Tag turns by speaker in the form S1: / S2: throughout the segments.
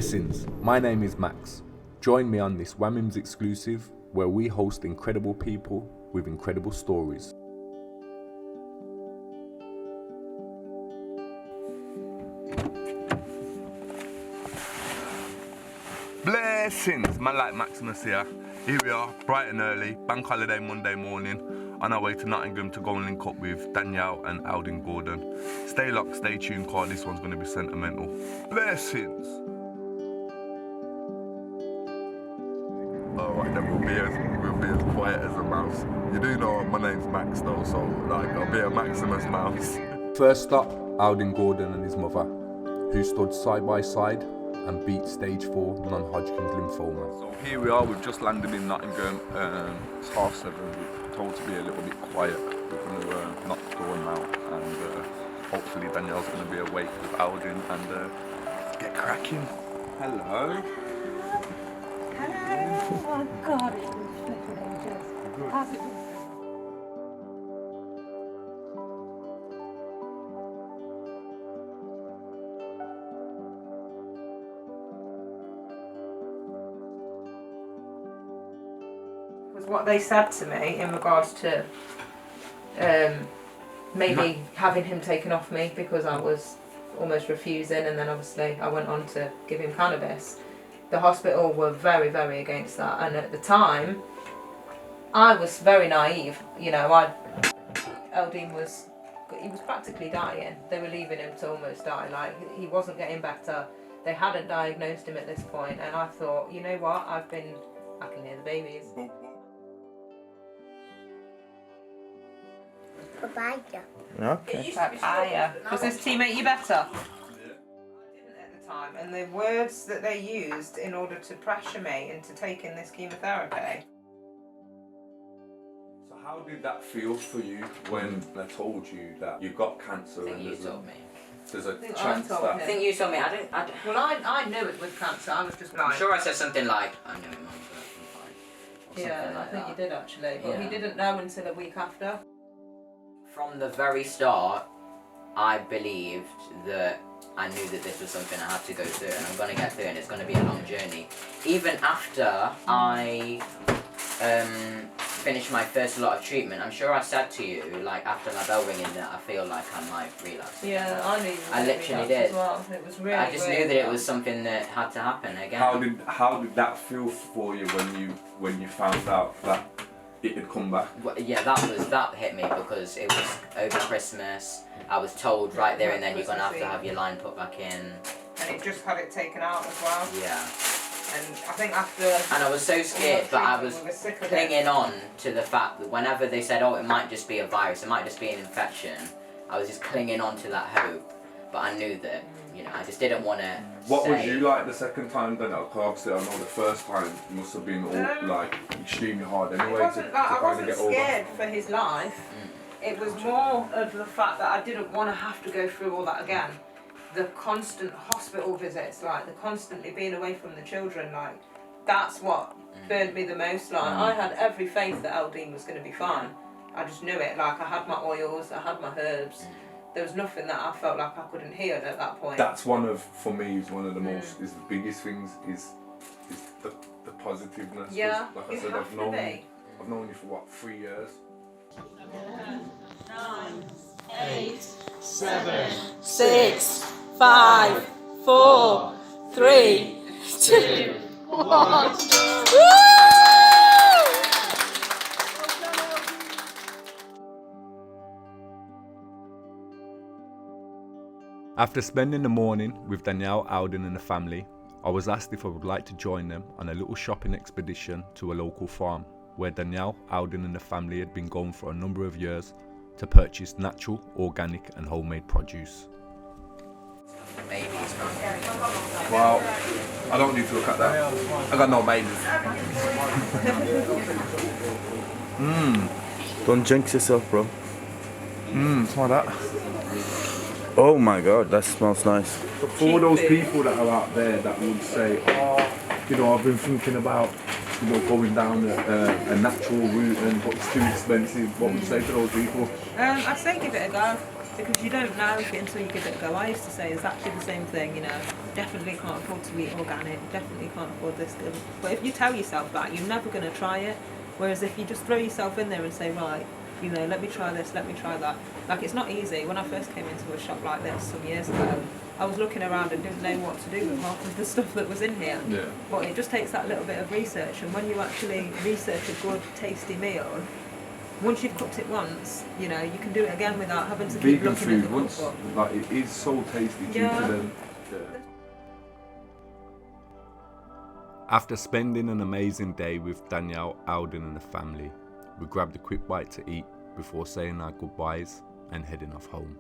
S1: Blessings, my name is Max. Join me on this Whammim's exclusive where we host incredible people with incredible stories.
S2: Blessings, man like Maximus here. Here we are, bright and early, bank holiday Monday morning, on our way to Nottingham to go and link up with Dannielle and Eldene Gordon. Stay locked, stay tuned, cause this one's going to be sentimental. Blessings! Alright then, we'll be as quiet as a mouse. You do know my name's Max though, so like I'll be a Maximus mouse.
S1: First up, Eldene Gordon and his mother, who stood side by side and beat stage 4 non-Hodgkin's lymphoma. So here we are, we've just landed in Nottingham. It's 7:30, we're told to be a little bit quiet. We're going to knock the door now and hopefully Dannielle's going to be awake with Eldene and get cracking. Hello.
S3: Hello. Oh my God, it's been flipping ages. How's it been? Was what they said to me in regards to maybe having him taken off me because I was almost refusing, and then obviously I went on to give him cannabis. The hospital were very, very against that, and at the time I was very naive. You know, Eldene was practically dying. They were leaving him to almost die. Like, he wasn't getting better. They hadn't diagnosed him at this point, and I thought, you know what, I can hear the babies.
S4: Papaya.
S5: Okay.
S3: Papaya. Does this tea make you better? I didn't at the time, and the words that they used in order to pressure me into taking this chemotherapy.
S1: So how did that feel for you when they told you that you got cancer?
S6: I think you told me.
S1: There's a
S3: think
S1: chance
S3: I told
S1: that...
S6: I think you told me. I don't.
S3: Well, I knew it was cancer. I was just
S6: I'm
S3: like,
S6: sure I said something like, I know it, Mum, but I'm fine. Or
S3: yeah,
S6: something like
S3: I think
S6: that.
S3: you did actually, but he
S6: Yeah.
S3: didn't know until a week after.
S6: From the very start, I believed that I knew that this was something I had to go through, and I'm going to get through, and it's going to be a long journey. Even after I finished my first lot of treatment, I'm sure I said to you, like after my bell ringing, that I feel like I might relapse.
S3: Yeah, I knew you were
S6: I literally did.
S3: as well. It was really,
S6: I just
S3: really
S6: knew that it
S3: bad.
S6: was something that had to happen again.
S1: How did that feel for you when you found out that it had come back?
S6: Well, yeah, that hit me because it was over Christmas. I was told right there and then you're gonna have to have your line put back in.
S3: And it just had it taken out as well.
S6: Yeah.
S3: And I think after...
S6: And I was so scared, but I was
S3: we were sick of
S6: clinging on to the fact that whenever they said, oh, it might just be a virus, it might just be an infection, I was just clinging on to that hope. But I knew that, you know, I just didn't want to.
S1: What was you like the second time then? Obviously, I know the first time must have been all like extremely hard anyway.
S3: It wasn't that I wasn't
S1: get
S3: scared
S1: over.
S3: for his life. It was more of the fact that I didn't want to have to go through all that again. The constant hospital visits, like the constantly being away from the children, like that's what burned me the most. Like I had every faith that Eldene was going to be fine. I just knew it. Like I had my oils, I had my herbs. There was nothing that I felt like I couldn't heal at that point.
S1: That's one of, for me, is one of the most, is the biggest things is the positiveness.
S3: Yeah,
S1: like
S3: you
S1: I said,
S3: have to be.
S1: I've known you for what, 3 years?
S7: 9, 8, 7, 6, 5, 4, 3, 2, 1.
S1: After spending the morning with Dannielle, Eldene and the family, I was asked if I would like to join them on a little shopping expedition to a local farm where Dannielle, Eldene and the family had been going for a number of years to purchase natural, organic and homemade produce.
S6: Babies.
S1: Wow, I don't need to look at that. I got no babies.
S5: Don't jinx yourself, bro.
S1: Smell that.
S5: Oh my god, that smells nice.
S1: But for all those people that are out there that would say, oh, you know, I've been thinking about, you know, going down a natural route but it's too expensive, what would you say to those people?
S3: I'd say give it a go. because you don't know until you give it a go. I used to say it's actually the same thing, you know, definitely can't afford to eat organic, definitely can't afford this. But if you tell yourself that, you're never going to try it. Whereas if you just throw yourself in there and say, right, you know, let me try this, let me try that. Like, it's not easy. When I first came into a shop like this some years ago, I was looking around and didn't know what to do with half of the stuff that was in here.
S1: Yeah.
S3: But it just takes that little bit of research, and when you actually research a good, tasty meal, once you've cooked it once, you know, you can do it again without having to keep
S1: Vegan
S3: looking at
S1: food,
S3: the
S1: once,
S3: cookbook.
S1: like, it is so tasty due
S3: Yeah.
S1: to the... After spending an amazing day with Dannielle, Eldene and the family, we grabbed a quick bite to eat before saying our goodbyes and heading off home.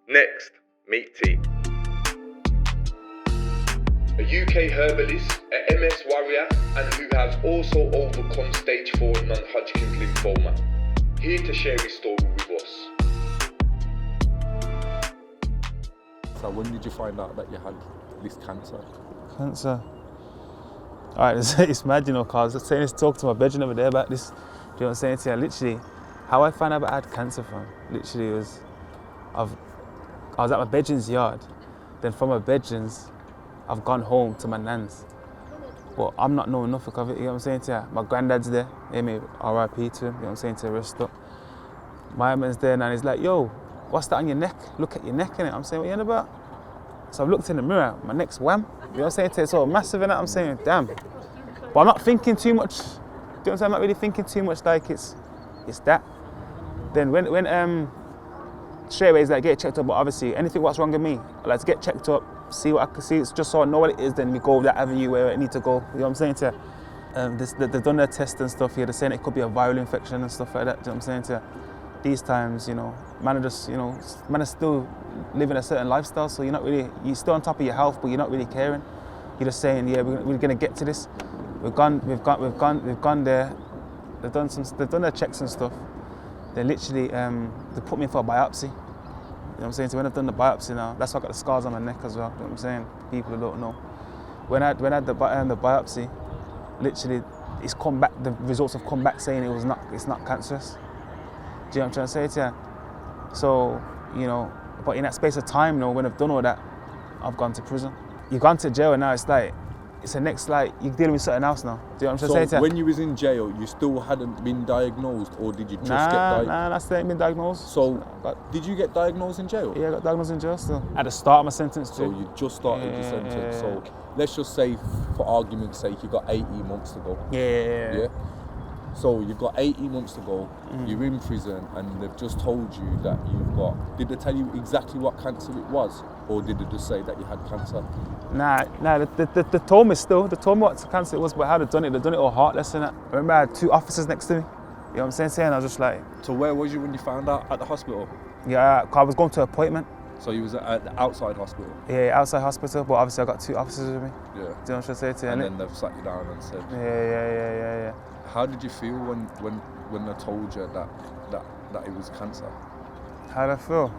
S2: Next, meet tea. A UK herbalist, a MS warrior, and who has also overcome stage 4 non-Hodgkin's lymphoma. Here to share his story with us.
S1: So when did you find out that you had this cancer?
S4: Cancer. Alright, it's mad, you know, cause I was saying this, talk to my bedroom over there about this. Do you know what I'm saying to you? Literally, how I found out I had cancer from, literally was, I was at my bedroom's yard. Then from my bedroom's, I've gone home to my nan's. But I'm not knowing nothing of it, you know what I'm saying to you? My granddad's there, hear me, RIP to him, you know what I'm saying, to rest up. My man's there and he's like, yo, what's that on your neck? Look at your neck, innit? I'm saying, what are you on about? So I've looked in the mirror, my neck's wham. You know what I'm saying? It's all massive in it. I'm saying, damn. But I'm not thinking too much. Do you know what I'm saying? I'm not really thinking too much like it's that. Then when straight away he's like, get checked up, but obviously anything what's wrong with me, I like to get checked up, see what I can see. It's just so I know what it is, then we go that avenue where I need to go. You know what I'm saying to you? They've done their tests and stuff here. They're saying it could be a viral infection and stuff like that. Do you know what I'm saying to you? These times, you know, man are just, you know, man are still living a certain lifestyle, so you're still on top of your health, but you're not really caring. You're just saying, yeah, we're gonna get to this. We've gone there. They've done their checks and stuff. They literally, they put me in for a biopsy. You know what I'm saying? So when I've done the biopsy now, that's why I got the scars on my neck as well. You know what I'm saying? People who don't know. When I had the biopsy, literally, it's come back. The results have come back saying it's not cancerous. Do you know what I'm trying to say to you? So, you know, but in that space of time, you know, when I've done all that, I've gone to prison. You've gone to jail and now it's the next, like, you're dealing with something else now. Do you know what I'm trying to say to you?
S1: When you was in jail, you still hadn't been diagnosed, or did you just get diagnosed?
S4: Nah, I still ain't been diagnosed.
S1: So, did you get diagnosed in jail?
S4: Yeah, I got diagnosed in jail still. At the start of my sentence too.
S1: So you just started your sentence. So let's just say, for argument's sake, you got 18 months to go.
S4: Yeah.
S1: So you've got 18 months to go, you're in prison, and they've just told you that you've got... Did they tell you exactly what cancer it was? Or did they just say that you had cancer?
S4: Nah, they told me what cancer it was, but how they've done it all heartless, innit? I remember I had 2 officers next to me. You know what I'm saying? I was just like...
S1: So where was you when you found out? At the hospital?
S4: Yeah, 'cause I was going to an appointment.
S1: So you was at the outside hospital?
S4: Yeah, outside hospital, but obviously I got 2 officers with me.
S1: Yeah.
S4: Do you know what I'm trying to say to you?
S1: And then they've sat you down and said...
S4: Yeah.
S1: How did you feel when they told you that it was cancer?
S4: How did I feel?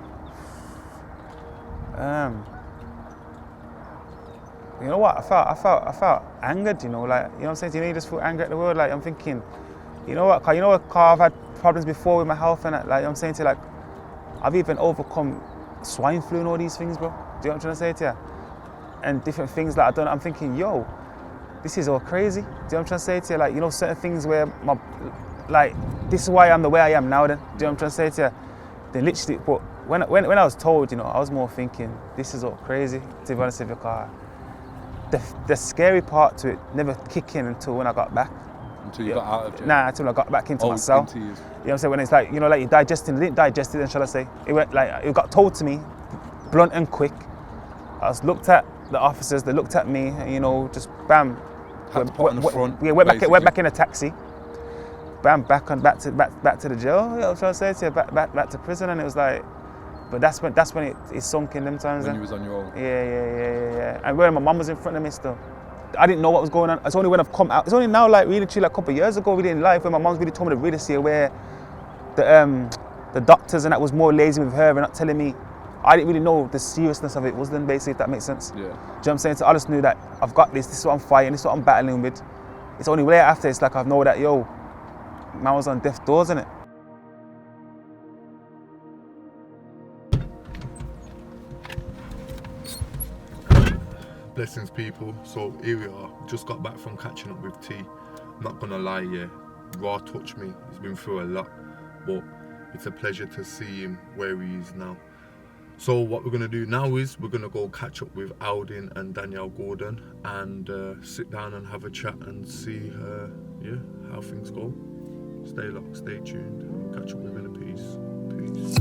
S4: You know what? I felt angered. You know, like, you know what I'm saying. You know, you just feel angry at the world. Like, I'm thinking, you know what? I've had problems before with my health, and like, you know what I'm saying to you, like, I've even overcome swine flu and all these things, bro. Do you know what I'm trying to say to you? And different things like I'm thinking, yo, this is all crazy. Do you know what I'm trying to say to you? Like, you know, certain things where this is why I'm the way I am now. Then, do you know what I'm trying to say to you? They literally, but when I was told, you know, I was more thinking, this is all crazy. To be honest with you, car. The scary part to it never kicked in until when I got back.
S1: Until you got out of jail?
S4: Nah, until I got back into myself. You know what I'm saying? When it's like, you know, like you're digesting, I didn't digest it then, shall I say? It got told to me, blunt and quick. I was looked at the officers, they looked at me, and, you know, just bam.
S1: Had to put on the front.
S4: Yeah, went back in a taxi. Bam, back to the jail. You know, I was trying to say to you, back to prison, and it was like, but that's when it sunk in them times.
S1: When you was on your own.
S4: Yeah. And when my mum was in front of me still, I didn't know what was going on. It's only when I've come out. It's only now, like really, like a couple of years ago, really in life, when my mum's really told me to really see where the doctors and that was more lazy with her and not telling me. I didn't really know the seriousness of it was then, basically, if that makes sense.
S1: Yeah.
S4: Do you know what I'm saying? So I just knew that I've got this. This is what I'm fighting. This is what I'm battling with. it's only later after it's like I know that, yo, man was on death's doors, innit?
S2: Blessings, people. So here we are. Just got back from catching up with T. Not gonna lie, yeah, Raw touched me. He's been through a lot, but it's a pleasure to see him where he is now. So what we're gonna do now is we're gonna go catch up with Eldene and Dannielle Gordon and sit down and have a chat and see, yeah, how things go. Stay locked, stay tuned. I'll catch up with you in a piece. Peace.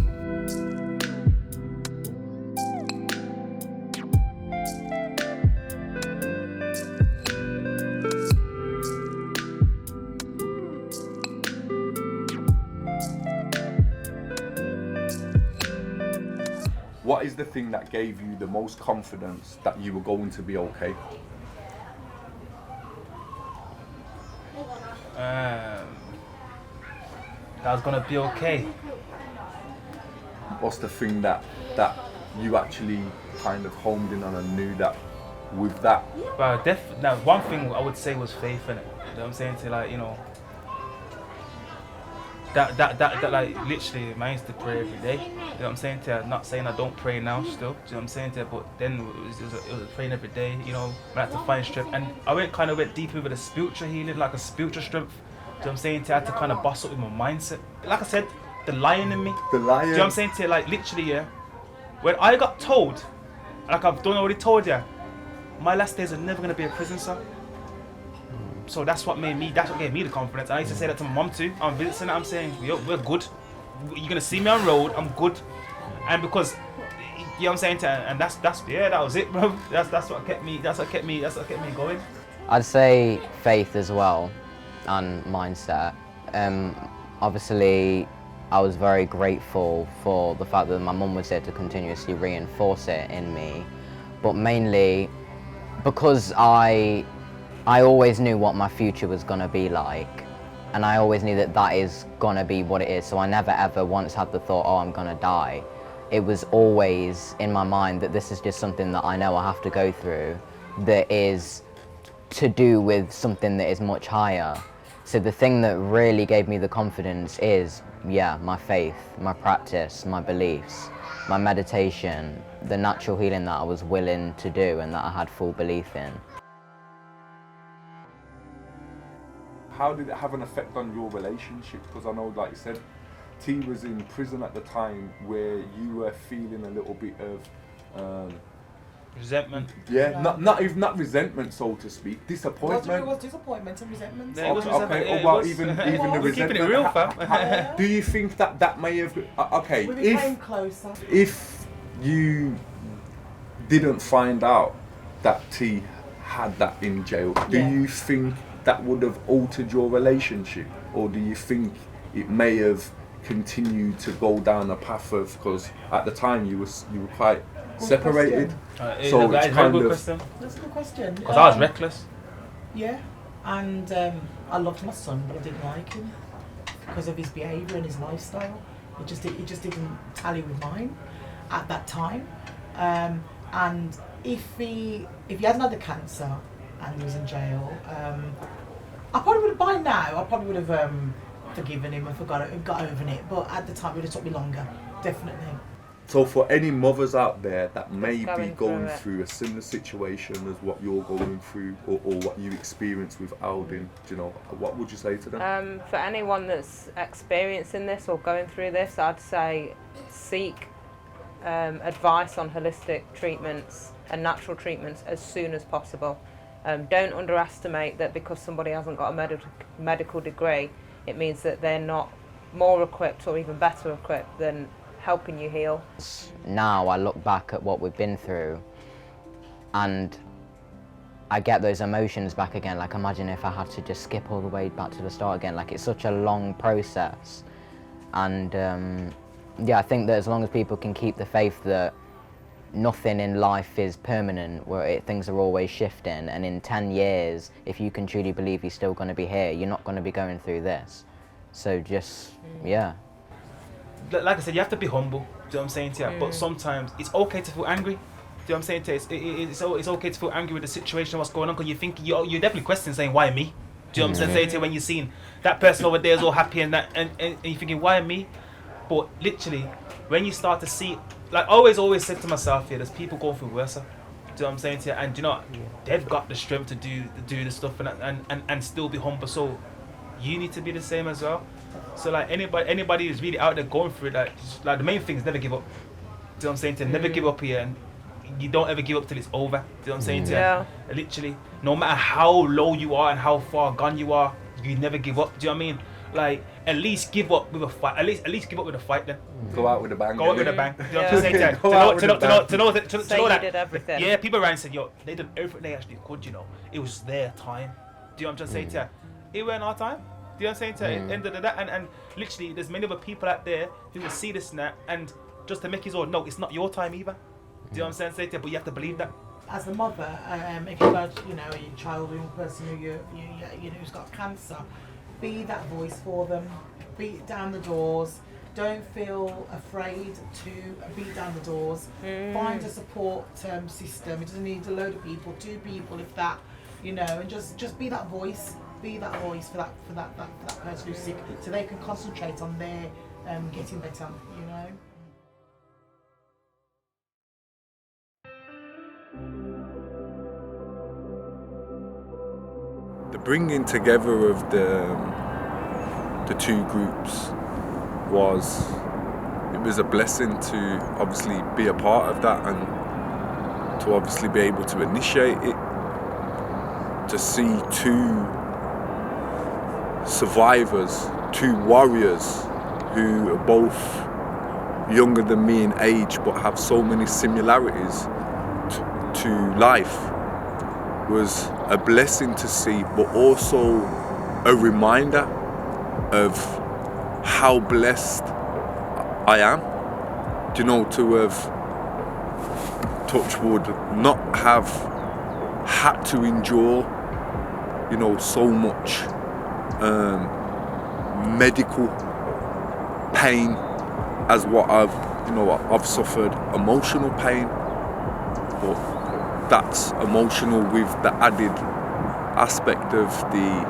S1: What is the thing that gave you the most confidence that you were going to be okay?
S4: That I was gonna be okay.
S1: What's the thing that you actually kind of homed in on and knew that with that?
S4: But now one thing I would say was faith in it. You know what I'm saying? To like, you know, that like literally man, I used to pray every day. You know what I'm saying? To not saying I don't pray now still. Do you know what I'm saying? To but then it was praying every day. You know, I had to find strength, and I went deeper with the spiritual healing, like a spiritual strength. Do you know what I'm saying? To I had to kind of boss up with my mindset. Like I said, the lion in me.
S1: The lion.
S4: Do you know what I'm saying? To like literally, yeah. When I got told, like I've done already told you, my last days are never gonna be a prison cell. So that's what gave me the confidence. I used to say that to my mom too. I'm visiting, I'm saying, yo, we're good. You're gonna see me on road, I'm good. And because, you know what I'm saying, and that's yeah, that was it, bro. That's what kept me going.
S6: I'd say faith as well, and mindset. Obviously, I was very grateful for the fact that my mum was there to continuously reinforce it in me, but mainly because I always knew what my future was gonna be like, and I always knew that that is gonna be what it is, so I never ever once had the thought, oh, I'm gonna die. It was always in my mind that this is just something that I know I have to go through that is to do with something that is much higher. So the thing that really gave me the confidence is, yeah, my faith, my practice, my beliefs, my meditation, the natural healing that I was willing to do and that I had full belief in.
S1: How did it have an effect on your relationship? Because I know, like you said, T was in prison at the time where you were feeling a little bit of
S4: Resentment.
S1: Yeah, not resentment, so to speak. Disappointment.
S7: It was disappointment and resentment.
S4: Yeah, it was resentment.
S1: Okay,
S4: Yeah,
S1: well,
S4: it was.
S1: even the
S4: We're
S1: resentment.
S4: keeping it real, fam.
S1: Do you think that may have okay?
S7: We became closer.
S1: If you didn't find out that T had that in jail, do you think that would have altered your relationship, or do you think it may have continued to go down a path of, because at the time you were quite separated, so it's kind of.
S7: That's a good question.
S4: Because I was reckless.
S7: Yeah, and I loved my son, but I didn't like him because of his behaviour and his lifestyle. It just didn't tally with mine at that time. And if he hadn't had the cancer and he was in jail, I probably would have, by now, I probably would have forgiven him and got over it. But at the time, it would have took me longer, definitely.
S1: So for any mothers out there that may be going
S3: through
S1: through a similar situation as what you're going through, or what you experienced with Eldene, do you know, what would you say to them?
S3: For anyone that's experiencing this or going through this, I'd say seek advice on holistic treatments and natural treatments as soon as possible. Don't underestimate that because somebody hasn't got a medical degree, it means that they're not more equipped or even better equipped than helping you heal.
S6: Now I look back at what we've been through and I get those emotions back again. Like, imagine if I had to just skip all the way back to the start again. Like, it's such a long process. And yeah, I think that as long as people can keep the faith that nothing in life is permanent, where things are always shifting, and in 10 years, if you can truly believe you're still going to be here, you're not going to be going through this. So just, yeah.
S4: Like I said, you have to be humble. Do you know what I'm saying to you? But sometimes it's okay to feel angry. Do you know what I'm saying to you? It's okay to feel angry with the situation, what's going on, because you think you're definitely questioning, saying, why me? Do you Do you know what I'm saying? When you're seeing that person over there is all happy and that, and you're thinking, why me? But literally, when you start to see, like I always said to myself, yeah, there's people going through worse. Do you know what I'm saying to you? And you know, they've got the strength to do the stuff and still be humble. So you need to be the same as well. So like anybody who's really out there going through it, like the main thing is never give up. Do you know what I'm saying to you? Never give up here, and you don't ever give up till it's over. Do you know what I'm saying to you?
S8: Yeah.
S4: Literally, no matter how low you are and how far gone you are, you never give up. Do you know what I mean? Like, at least give up with a fight. At least give up with a fight then.
S1: Go out with a bang.
S4: Go out with a bang. You know what I'm
S8: Yeah.
S4: saying to you?
S1: Go out with a bang.
S4: To know
S8: You
S4: that.
S8: did everything.
S4: Yeah, people around said, yo, they did everything they actually could, you know. It was their time. Do you know what I'm trying to say to you? It weren't our time. Do you know what I'm saying to you? End of that. And literally, there's many other people out there who will see this now and just to make his own, no, it's not your time either. Do you know what I'm saying to you? But you have to believe that.
S7: As a mother, if you've got, you know, a child or young person who's got cancer, be that voice for them. Beat down the doors. Don't feel afraid to beat down the doors. Find a support system. It doesn't need a load of people, 2 people, if that, you know, and just be that voice. Be that voice for that person who's sick, so they can concentrate on their getting better. You know.
S1: The bringing together of the 2 groups was a blessing to obviously be a part of that and to obviously be able to initiate it, to see 2 survivors, 2 warriors who are both younger than me in age but have so many similarities to life was a blessing to see, but also a reminder of how blessed I am, you know, to have, touch wood, not have had to endure, you know, so much medical pain as what I've suffered emotional pain, but that's emotional with the added aspect of the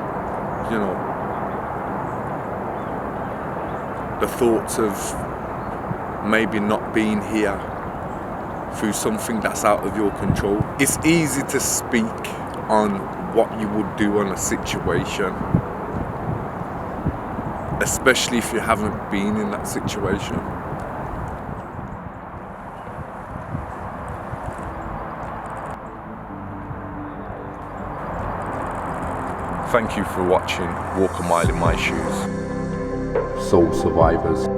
S1: thoughts of maybe not being here through something that's out of your control. It's easy to speak on what you would do on a situation, especially if you haven't been in that situation. Thank you for watching Walk a Mile in My Shoes. Soul Survivors.